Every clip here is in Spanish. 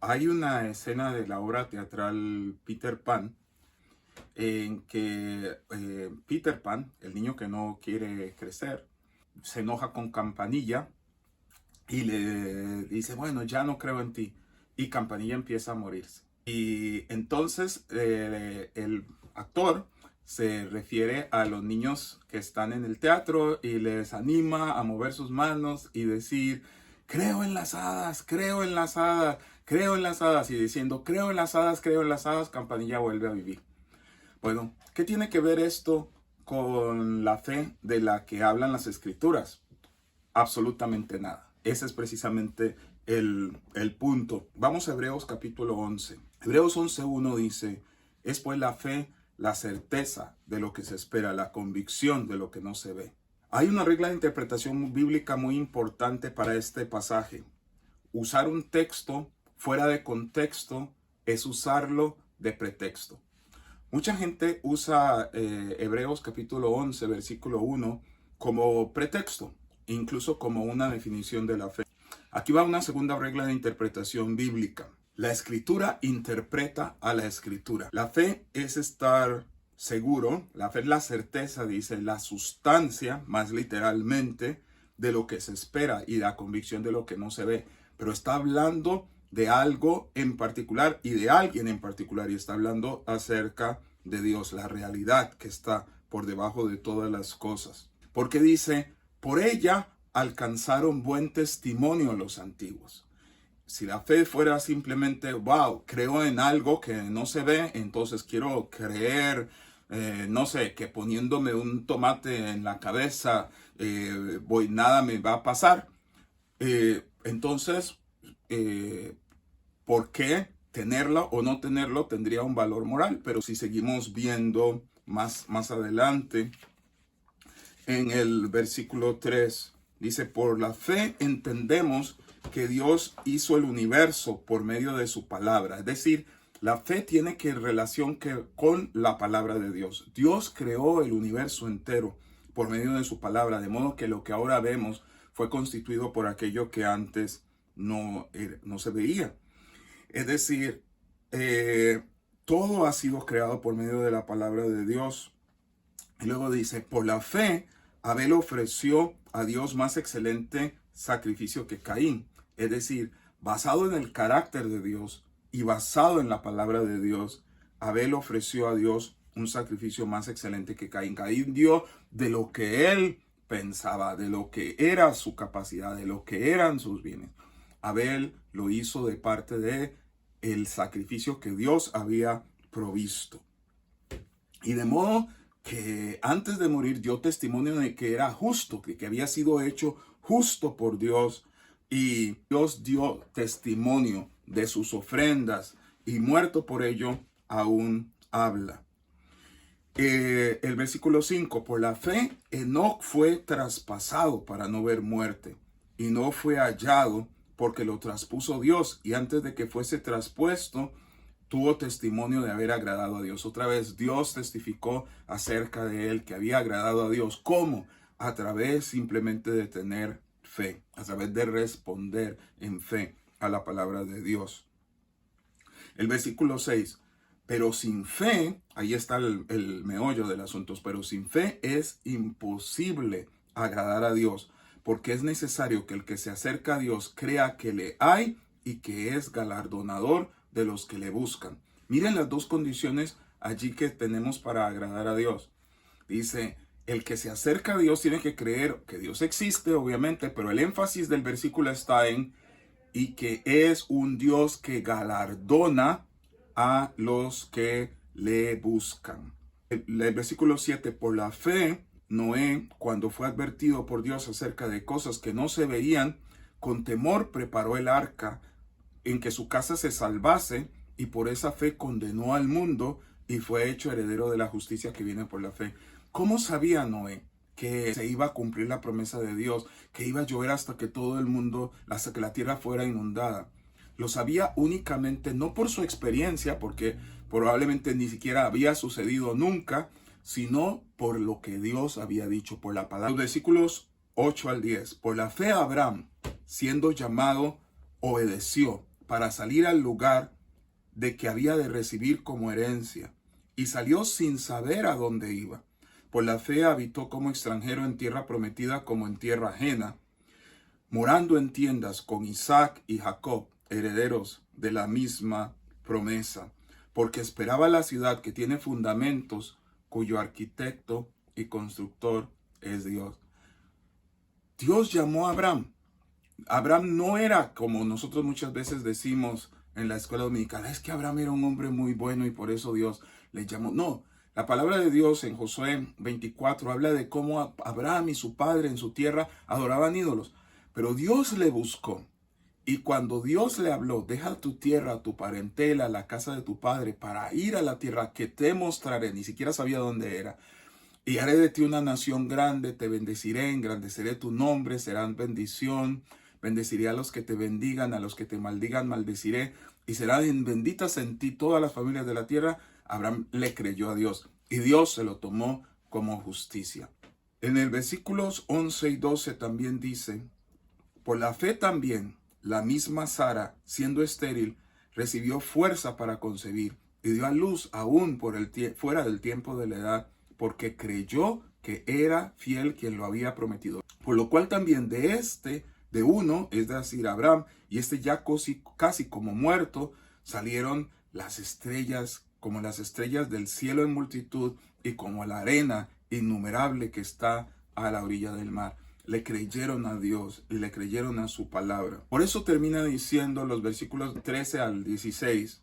Hay una escena de la obra teatral Peter Pan en que Peter Pan, el niño que no quiere crecer, se enoja con Campanilla y le dice, bueno, ya no creo en ti. Y Campanilla empieza a morirse. Y entonces el actor se refiere a los niños que están en el teatro y les anima a mover sus manos y decir, creo en las hadas, creo en las hadas, creo en las hadas. Y diciendo, creo en las hadas, Campanilla vuelve a vivir. Bueno, ¿qué tiene que ver esto con la fe de la que hablan las escrituras? Absolutamente nada. Ese es precisamente el punto. Vamos a Hebreos capítulo 11. Hebreos 11:1 dice, es pues la fe la certeza de lo que se espera, la convicción de lo que no se ve. Hay una regla de interpretación bíblica muy importante para este pasaje. Usar un texto fuera de contexto es usarlo de pretexto. Mucha gente usa Hebreos capítulo 11, versículo 1 como pretexto, incluso como una definición de la fe. Aquí va una segunda regla de interpretación bíblica. La escritura interpreta a la escritura. La fe es estar seguro, la fe es la certeza, dice, la sustancia, más literalmente, de lo que se espera y la convicción de lo que no se ve. Pero está hablando de algo en particular y de alguien en particular, y está hablando acerca de Dios, la realidad que está por debajo de todas las cosas. Porque dice, por ella alcanzaron buen testimonio los antiguos. Si la fe fuera simplemente, wow, creo en algo que no se ve, entonces quiero creer, no sé, que poniéndome un tomate en la cabeza, nada me va a pasar. Entonces, ¿por qué tenerlo o no tenerlo tendría un valor moral? Pero si seguimos viendo más adelante, en el versículo 3, dice, por la fe entendemos que Dios hizo el universo por medio de su palabra. Es decir, la fe tiene que relación con la palabra de Dios. Dios creó el universo entero por medio de su palabra, de modo que lo que ahora vemos fue constituido por aquello que antes no se veía. Es decir, todo ha sido creado por medio de la palabra de Dios. Y luego dice, por la fe, Abel ofreció a Dios más excelente sacrificio que Caín. Es decir, basado en el carácter de Dios y basado en la palabra de Dios, Abel ofreció a Dios un sacrificio más excelente que Caín. Caín dio de lo que él pensaba, de lo que era su capacidad, de lo que eran sus bienes. Abel lo hizo de parte de el sacrificio que Dios había provisto. Y de modo que antes de morir dio testimonio de que era justo, que había sido hecho justo por Dios. Y Dios dio testimonio de sus ofrendas y muerto por ello aún habla. El versículo 5, por la fe Enoc fue traspasado para no ver muerte y no fue hallado porque lo traspuso Dios, y antes de que fuese traspuesto tuvo testimonio de haber agradado a Dios. Otra vez Dios testificó acerca de él que había agradado a Dios. ¿Cómo? A través simplemente de tener fe, a través de responder en fe a la palabra de Dios. El versículo 6, pero sin fe, ahí está el meollo del asunto, pero sin fe es imposible agradar a Dios, porque es necesario que el que se acerca a Dios crea que le hay y que es galardonador de los que le buscan. Miren las dos condiciones allí que tenemos para agradar a Dios. Dice, el que se acerca a Dios tiene que creer que Dios existe, obviamente, pero el énfasis del versículo está en y que es un Dios que galardona a los que le buscan. El versículo 7, por la fe, Noé, cuando fue advertido por Dios acerca de cosas que no se veían, con temor preparó el arca en que su casa se salvase, y por esa fe condenó al mundo y fue hecho heredero de la justicia que viene por la fe. ¿Cómo sabía Noé que se iba a cumplir la promesa de Dios, que iba a llover hasta que todo el mundo, hasta que la tierra fuera inundada? Lo sabía únicamente no por su experiencia, porque probablemente ni siquiera había sucedido nunca, sino por lo que Dios había dicho, por la palabra. Los versículos 8 al 10. Por la fe Abraham, siendo llamado, obedeció, para salir al lugar de que había de recibir como herencia, y salió sin saber a dónde iba. Por la fe habitó como extranjero en tierra prometida como en tierra ajena, morando en tiendas con Isaac y Jacob, herederos de la misma promesa, porque esperaba la ciudad que tiene fundamentos, cuyo arquitecto y constructor es Dios. Dios llamó a Abraham. Abraham no era como nosotros muchas veces decimos en la escuela dominical, es que Abraham era un hombre muy bueno y por eso Dios le llamó. No, la palabra de Dios en Josué 24 habla de cómo Abraham y su padre en su tierra adoraban ídolos. Pero Dios le buscó. Y cuando Dios le habló, deja tu tierra, tu parentela, la casa de tu padre, para ir a la tierra que te mostraré, ni siquiera sabía dónde era. Y haré de ti una nación grande, te bendeciré, engrandeceré tu nombre, serán bendición. Bendeciré a los que te bendigan, a los que te maldigan, maldeciré. Y serán benditas en ti todas las familias de la tierra. Abraham le creyó a Dios y Dios se lo tomó como justicia. En el versículos 11 y 12 también dice, por la fe también, la misma Sara, siendo estéril, recibió fuerza para concebir y dio a luz aún fuera del tiempo de la edad, porque creyó que era fiel quien lo había prometido. Por lo cual también de uno, es decir, Abraham, y ya casi como muerto, salieron las estrellas, como las estrellas del cielo en multitud, y como la arena innumerable que está a la orilla del mar. Le creyeron a Dios y le creyeron a su palabra. Por eso termina diciendo los versículos 13 al 16,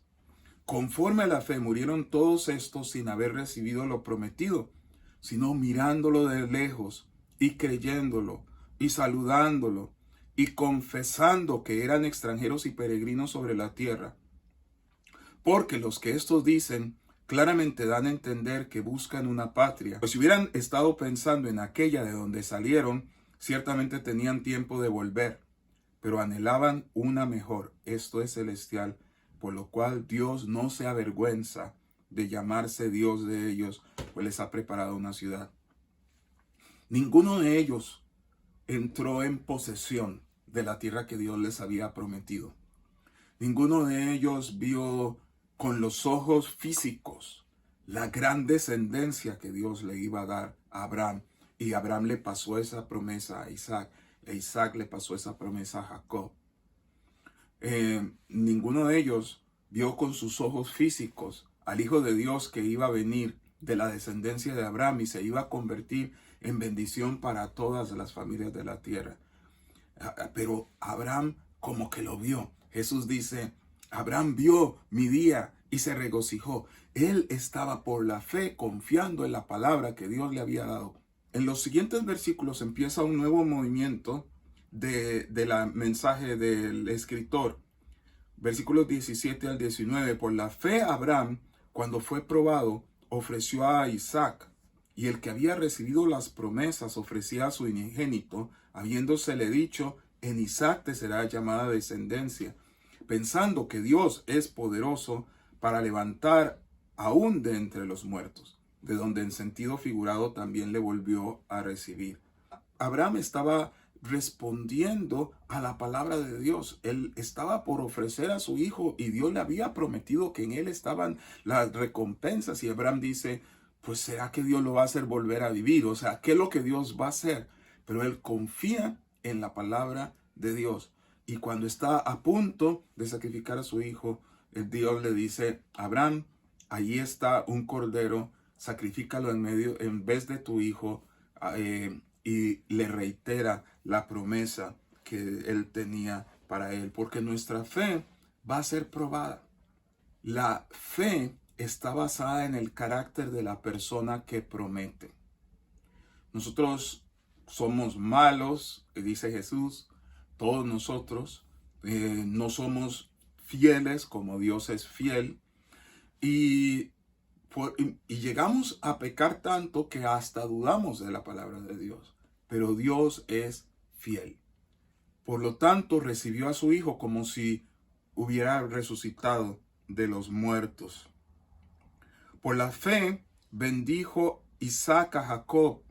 conforme a la fe murieron todos estos sin haber recibido lo prometido, sino mirándolo de lejos y creyéndolo y saludándolo y confesando que eran extranjeros y peregrinos sobre la tierra. Porque los que estos dicen claramente dan a entender que buscan una patria. Pues si hubieran estado pensando en aquella de donde salieron, ciertamente tenían tiempo de volver, pero anhelaban una mejor, esto es celestial, por lo cual Dios no se avergüenza de llamarse Dios de ellos, pues les ha preparado una ciudad. Ninguno de ellos entró en posesión de la tierra que Dios les había prometido. Ninguno de ellos vio con los ojos físicos la gran descendencia que Dios le iba a dar a Abraham. Y Abraham le pasó esa promesa a Isaac. E Isaac le pasó esa promesa a Jacob. Ninguno de ellos vio con sus ojos físicos al Hijo de Dios que iba a venir de la descendencia de Abraham y se iba a convertir en bendición para todas las familias de la tierra. Pero Abraham como que lo vio. Jesús dice, Abraham vio mi día y se regocijó. Él estaba por la fe confiando en la palabra que Dios le había dado. En los siguientes versículos empieza un nuevo movimiento de la mensaje del escritor. Versículos 17 al 19. Por la fe Abraham, cuando fue probado, ofreció a Isaac. Y el que había recibido las promesas ofrecía a su unigénito, habiéndosele dicho, en Isaac te será llamada descendencia, pensando que Dios es poderoso para levantar aún de entre los muertos, de donde en sentido figurado también le volvió a recibir. Abraham estaba respondiendo a la palabra de Dios. Él estaba por ofrecer a su hijo y Dios le había prometido que en él estaban las recompensas. Y Abraham dice, pues ¿será que Dios lo va a hacer volver a vivir? O sea, ¿qué es lo que Dios va a hacer? Pero él confía en la palabra de Dios. Y cuando está a punto de sacrificar a su hijo, el Dios le dice, Abraham, allí está un cordero, sacrifícalo en vez de tu hijo. Y le reitera la promesa que él tenía para él, porque nuestra fe va a ser probada. La fe está basada en el carácter de la persona que promete. Nosotros somos malos, dice Jesús, todos nosotros no somos fieles como Dios es fiel, y llegamos a pecar tanto que hasta dudamos de la palabra de Dios. Pero Dios es fiel. Por lo tanto, recibió a su hijo como si hubiera resucitado de los muertos. Por la fe, bendijo Isaac a Jacob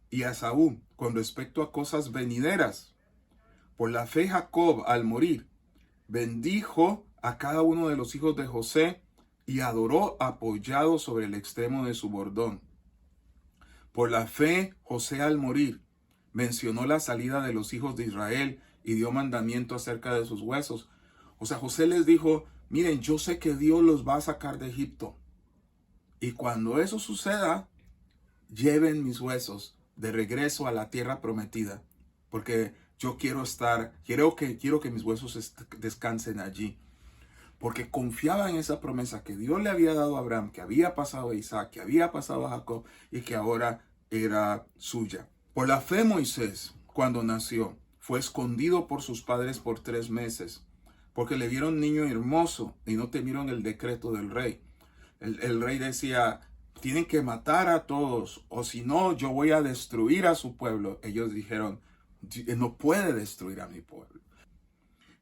y a Esaú con respecto a cosas venideras. Por la fe, Jacob, al morir, bendijo a cada uno de los hijos de José y adoró apoyado sobre el extremo de su bordón. Por la fe, José al morir mencionó la salida de los hijos de Israel y dio mandamiento acerca de sus huesos. O sea, José les dijo, miren, yo sé que Dios los va a sacar de Egipto. Y cuando eso suceda, lleven mis huesos de regreso a la tierra prometida. Porque yo quiero que mis huesos descansen allí. Porque confiaba en esa promesa que Dios le había dado a Abraham, que había pasado a Isaac, que había pasado a Jacob y que ahora era suya. Por la fe Moisés, cuando nació, fue escondido por sus padres por 3 meses, porque le vieron niño hermoso y no temieron el decreto del rey. El rey decía, tienen que matar a todos, o si no, yo voy a destruir a su pueblo. Ellos dijeron, no puede destruir a mi pueblo.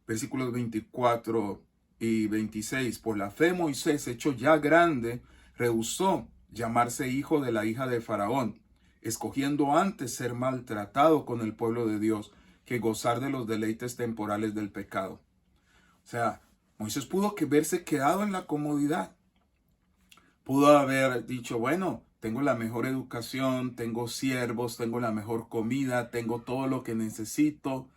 Versículos 24 y 26. Por la fe Moisés, hecho ya grande, rehusó llamarse hijo de la hija de Faraón, escogiendo antes ser maltratado con el pueblo de Dios que gozar de los deleites temporales del pecado. O sea, Moisés pudo verse quedado en la comodidad. Pudo haber dicho, bueno, tengo la mejor educación, tengo siervos, tengo la mejor comida, tengo todo lo que necesito.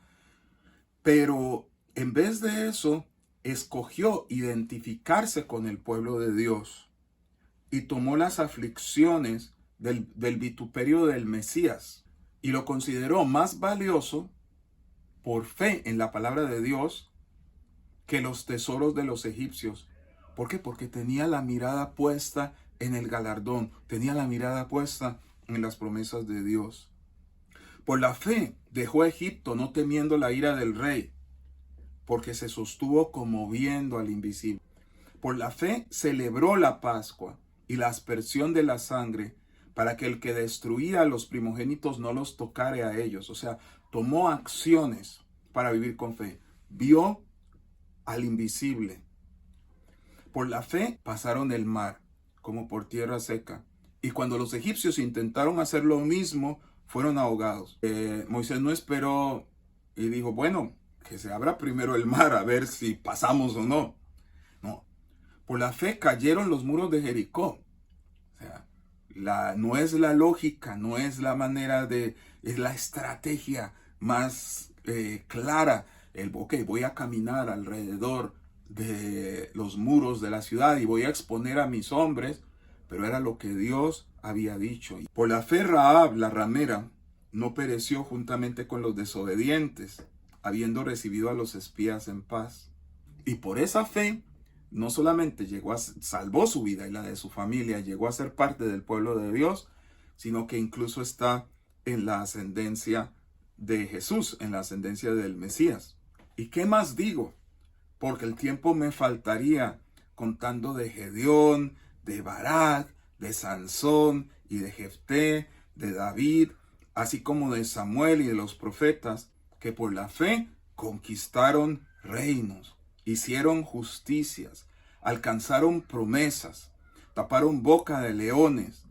Pero en vez de eso, escogió identificarse con el pueblo de Dios y tomó las aflicciones del vituperio del Mesías y lo consideró más valioso por fe en la palabra de Dios que los tesoros de los egipcios. ¿Por qué? Porque tenía la mirada puesta en el galardón, tenía la mirada puesta en las promesas de Dios. Por la fe dejó a Egipto no temiendo la ira del rey, porque se sostuvo como viendo al invisible. Por la fe celebró la Pascua y la aspersión de la sangre, para que el que destruía a los primogénitos no los tocare a ellos. O sea, tomó acciones para vivir con fe. Vio al invisible. Por la fe pasaron el mar como por tierra seca. Y cuando los egipcios intentaron hacer lo mismo, fueron ahogados. Moisés no esperó y dijo, bueno, que se abra primero el mar a ver si pasamos o no. No. Por la fe cayeron los muros de Jericó. O sea, no es la lógica, no es la manera es la estrategia más clara. Voy a caminar alrededor de los muros de la ciudad y voy a exponer a mis hombres, pero era lo que Dios había dicho. Por la fe Rahab, la ramera, no pereció juntamente con los desobedientes, habiendo recibido a los espías en paz. Y por esa fe, no solamente salvó su vida y la de su familia, llegó a ser parte del pueblo de Dios, sino que incluso está en la ascendencia de Jesús, en la ascendencia del Mesías. ¿Y qué más digo? Porque el tiempo me faltaría contando de Gedeón, de Barak, de Sansón y de Jefté, de David, así como de Samuel y de los profetas, que por la fe conquistaron reinos, hicieron justicias, alcanzaron promesas, taparon boca de leones,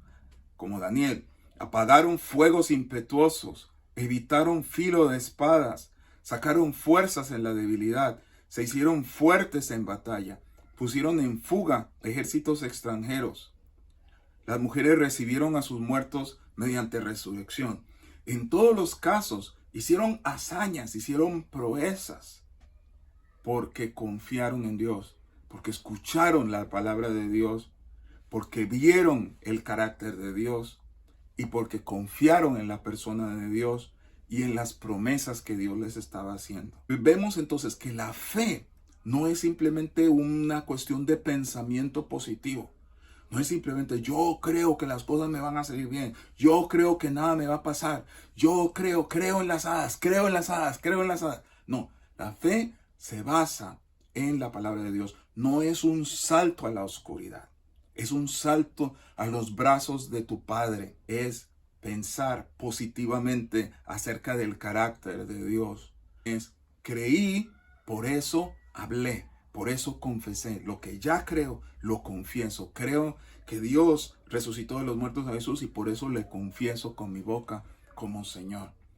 como Daniel, apagaron fuegos impetuosos, evitaron filo de espadas, sacaron fuerzas en la debilidad, se hicieron fuertes en batalla, pusieron en fuga ejércitos extranjeros. Las mujeres recibieron a sus muertos mediante resurrección. En todos los casos hicieron hazañas, hicieron proezas, porque confiaron en Dios, porque escucharon la palabra de Dios, porque vieron el carácter de Dios y porque confiaron en la persona de Dios y en las promesas que Dios les estaba haciendo. Vemos entonces que la fe no es simplemente una cuestión de pensamiento positivo. No es simplemente yo creo que las cosas me van a salir bien. Yo creo que nada me va a pasar. Yo creo en las hadas, creo en las hadas, creo en las hadas. No, la fe se basa en la palabra de Dios. No es un salto a la oscuridad. Es un salto a los brazos de tu Padre. Es pensar positivamente acerca del carácter de Dios. Es creí, por eso hablé, por eso confesé. Lo que ya creo, lo confieso. Creo que Dios resucitó de los muertos a Jesús y por eso le confieso con mi boca como Señor.